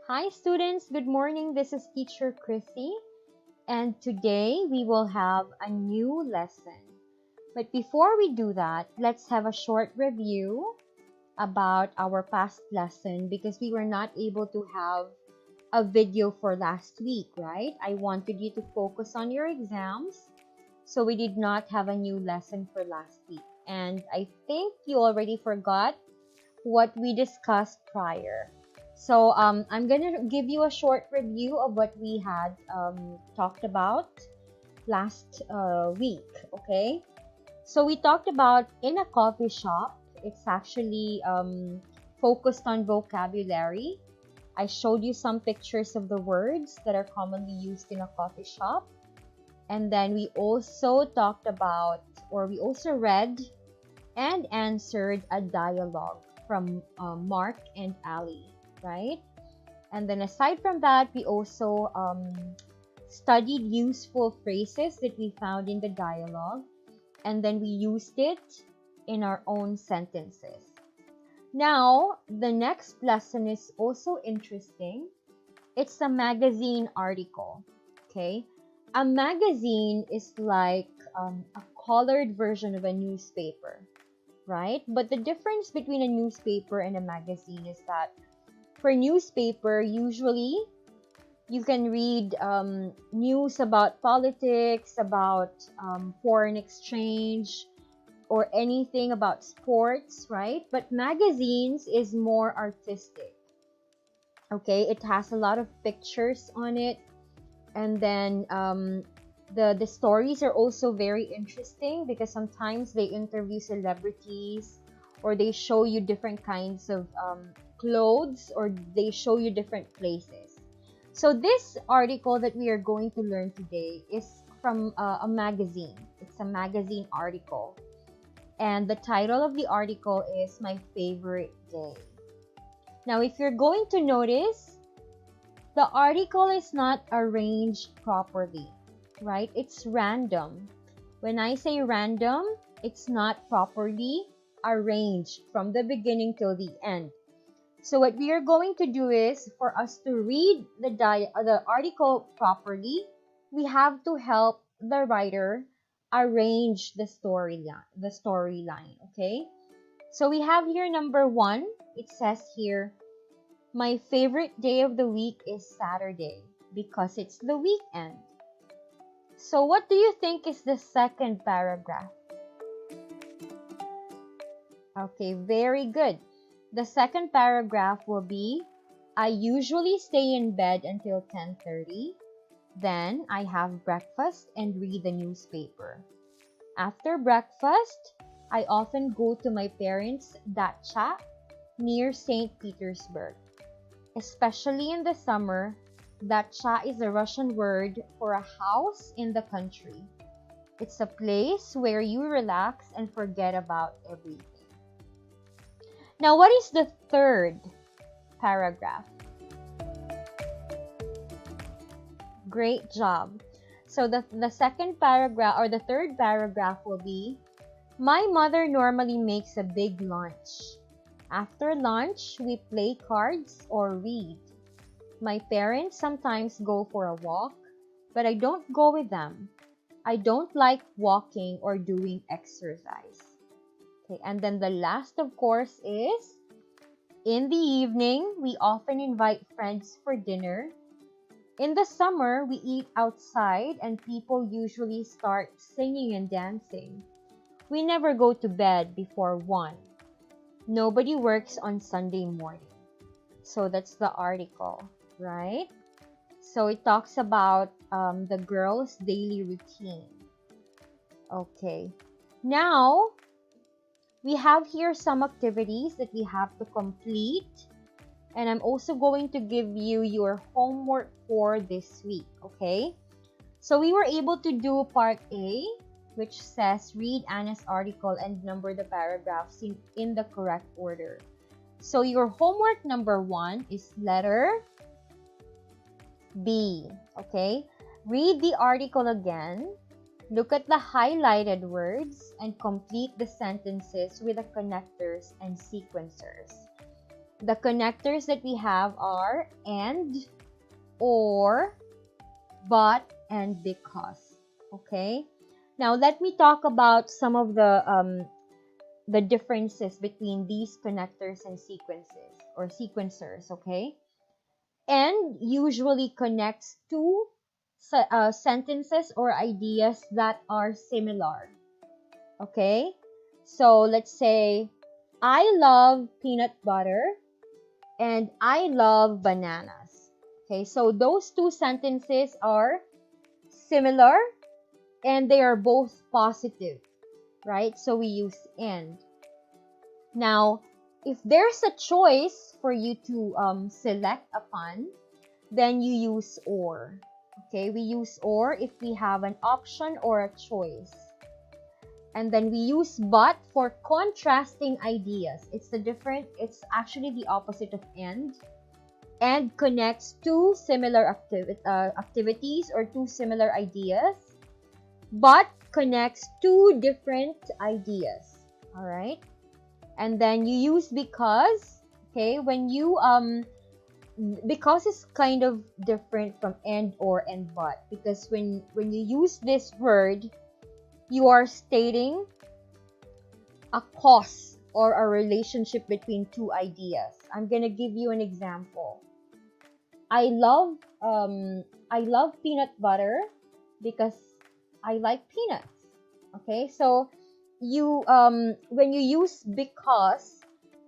Hi students, good morning. This is teacher Chrissy and today we will have a new lesson. But before we do that, let's have a short review about our past lesson because we were not able to have a video for last week, right? I wanted you to focus on your exams, so we did not have a new lesson for last week. And I think you already forgot what we discussed prior. So I'm gonna give you a short review of what we had talked about last week. Okay, so we talked about in a coffee shop. It's actually focused on vocabulary. I showed you some pictures of the words that are commonly used in a coffee shop. And then we also talked about, or we also read and answered a dialogue from Mark and Ali, right? And then aside from that, we also studied useful phrases that we found in the dialogue, and then we used it in our own sentences. Now, the next lesson is also interesting. It's a magazine article, okay? A magazine is like a colored version of a newspaper, right? But the difference between a newspaper and a magazine is that for newspaper, usually you can read news about politics, about foreign exchange, or anything about sports, right? But magazines is more artistic. Okay, it has a lot of pictures on it, and then the stories are also very interesting because sometimes they interview celebrities or they show you different kinds of clothes or they show you different places. So this article that we are going to learn today is from a magazine. It's a magazine article, and the title of the article is My Favorite Day. Now if you're going to notice, the article is not arranged properly, right? It's random. When I say random, it's not properly arranged from the beginning till the end. So what we are going to do is for us to read the article properly, we have to help the writer arrange the storyline, okay? So we have here number 1. It says here, my favorite day of the week is Saturday because it's the weekend. So what do you think is the second paragraph? Okay, very good. The second paragraph will be, I usually stay in bed until 10:30. Then I have breakfast and read the newspaper. After breakfast, I often go to my parents' dacha near St. Petersburg. Especially in the summer, dacha is a Russian word for a house in the country. It's a place where you relax and forget about everything. Now, what is the third paragraph? Great job. So the second paragraph or the third paragraph will be, my mother normally makes a big lunch. After lunch, we play cards or read. My parents sometimes go for a walk, but I don't go with them. I don't like walking or doing exercise. Okay, and then the last, of course, is in the evening, we often invite friends for dinner. In the summer, we eat outside and people usually start singing and dancing. We never go to bed before 1. Nobody works on Sunday morning. So that's the article, right? So it talks about the girl's daily routine. Okay. Now, we have here some activities that we have to complete. And I'm also going to give you your homework for this week, okay? So we were able to do part A, which says read Anna's article and number the paragraphs in the correct order. So your homework number 1 is letter B, okay? Read the article again, look at the highlighted words, and complete the sentences with the connectors and sequencers. The connectors that we have are and, or, but, and because. Okay? Now let me talk about some of the differences between these connectors and sequences or sequencers. Okay? And usually connects two sentences or ideas that are similar. Okay? So let's say, I love peanut butter and I love bananas. Okay, so those two sentences are similar and they are both positive, right? So we use and. Now, if there's a choice for you to select upon, then you use or. Okay, we use or if we have an option or a choice. And then we use but for contrasting ideas. It's actually the opposite of and. And connects two similar activities or two similar ideas, but connects two different ideas. All right. And then you use because. Okay, when you because is kind of different from and, or, and but, because when you use this word, you are stating a cause or a relationship between two ideas. I'm gonna give you an example. I love peanut butter because I like peanuts. Okay, so you when you use because,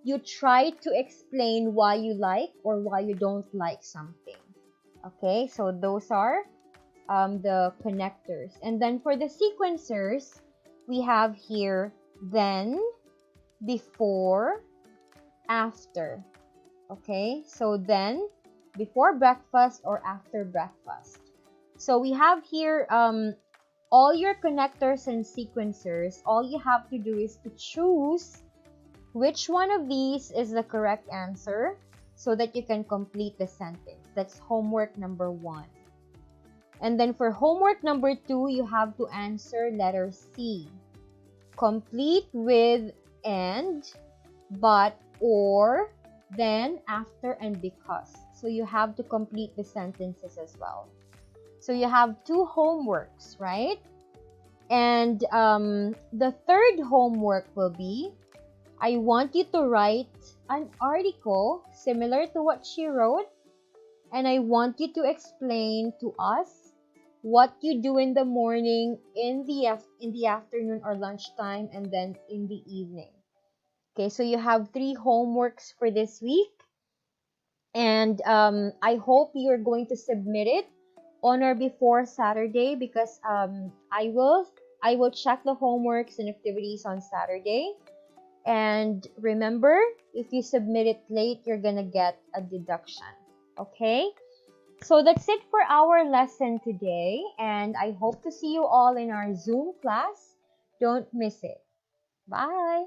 you try to explain why you like or why you don't like something. Okay, so those are the connectors. And then for the sequencers, we have here then, before, after. Okay, so then, before breakfast or after breakfast. So we have here all your connectors and sequencers. All you have to do is to choose which one of these is the correct answer so that you can complete the sentence. That's homework number 1. And then for homework number 2, you have to answer letter C. Complete with and, but, or, then, after, and because. So you have to complete the sentences as well. So you have 2 homeworks, right? And the third homework will be, I want you to write an article similar to what she wrote, and I want you to explain to us what you do in the morning, in the afternoon or lunchtime, and then in the evening. Okay, so you have 3 homeworks for this week, and I hope you're going to submit it on or before Saturday, because I will check the homeworks and activities on Saturday. And remember, if you submit it late, you're gonna get a deduction. Okay? So that's it for our lesson today, and I hope to see you all in our Zoom class. Don't miss it. Bye!